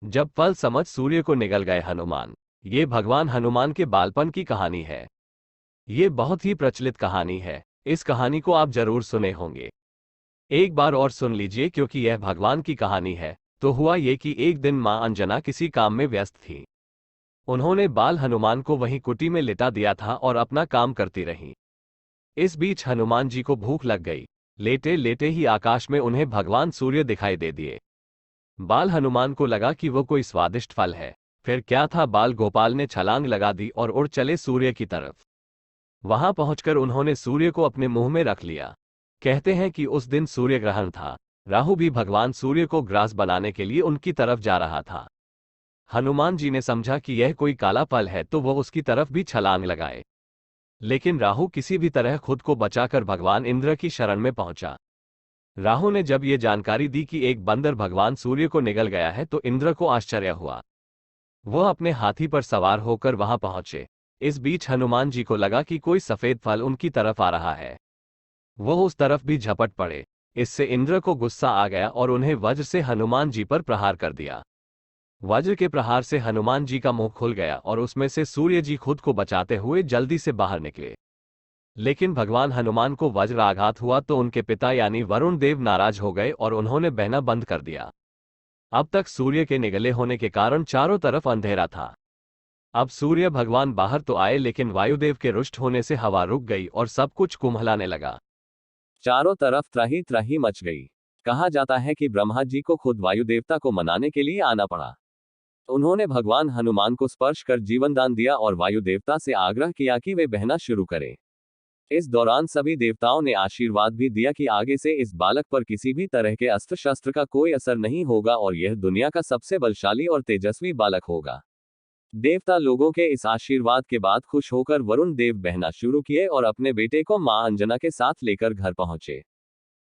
जब फल समझ सूर्य को निगल गए हनुमान। ये भगवान हनुमान के बालपन की कहानी है। ये बहुत ही प्रचलित कहानी है। इस कहानी को आप जरूर सुने होंगे। एक बार और सुन लीजिए क्योंकि यह भगवान की कहानी है। तो हुआ ये कि एक दिन मां अंजना किसी काम में व्यस्त थी। उन्होंने बाल हनुमान को वहीं कुटी में लिटा दिया था और अपना काम करती रहीं। इस बीच हनुमान जी को भूख लग गई। लेटे लेटे ही आकाश में उन्हें भगवान सूर्य दिखाई दे दिए। बाल हनुमान को लगा कि वो कोई स्वादिष्ट फल है। फिर क्या था, बाल गोपाल ने छलांग लगा दी और उड़ चले सूर्य की तरफ। वहां पहुंचकर उन्होंने सूर्य को अपने मुंह में रख लिया। कहते हैं कि उस दिन सूर्य ग्रहण था। राहु भी भगवान सूर्य को ग्रास बनाने के लिए उनकी तरफ जा रहा था। हनुमान जी ने समझा कि यह कोई काला फल है तो वो उसकी तरफ भी छलांग लगाए। लेकिन राहु किसी भी तरह खुद को बचाकर भगवान इंद्र की शरण में पहुंचा। राहु ने जब ये जानकारी दी कि एक बंदर भगवान सूर्य को निगल गया है तो इंद्र को आश्चर्य हुआ। वह अपने हाथी पर सवार होकर वहां पहुंचे। इस बीच हनुमान जी को लगा कि कोई सफेद फल उनकी तरफ आ रहा है। वह उस तरफ भी झपट पड़े। इससे इंद्र को गुस्सा आ गया और उन्हें वज्र से हनुमान जी पर प्रहार कर दिया। वज्र के प्रहार से हनुमान जी का मुंह खुल गया और उसमें से सूर्य जी खुद को बचाते हुए जल्दी से बाहर निकले। लेकिन भगवान हनुमान को वज्र आघात हुआ तो उनके पिता यानी वरुण देव नाराज हो गए और उन्होंने बहना बंद कर दिया। अब तक सूर्य के निगले होने के कारण चारों तरफ अंधेरा था। अब सूर्य भगवान बाहर तो आए लेकिन वायुदेव के रुष्ट होने से हवा रुक गई और सब कुछ कुम्हलाने लगा। चारों तरफ त्राही त्राही मच गई। कहा जाता है कि ब्रह्मा जी को खुद वायुदेवता को मनाने के लिए आना पड़ा। उन्होंने भगवान हनुमान को स्पर्श कर जीवन दान दिया और वायुदेवता से आग्रह किया कि वे बहना शुरू करें। इस दौरान सभी देवताओं ने आशीर्वाद भी दिया कि आगे से इस बालक पर किसी भी तरह के अस्त्र शस्त्र का कोई असर नहीं होगा और यह दुनिया का सबसे बलशाली और तेजस्वी बालक होगा। देवता लोगों के इस आशीर्वाद के बाद खुश होकर वरुण देव बहना शुरू किए और अपने बेटे को मां अंजना के साथ लेकर घर पहुंचे।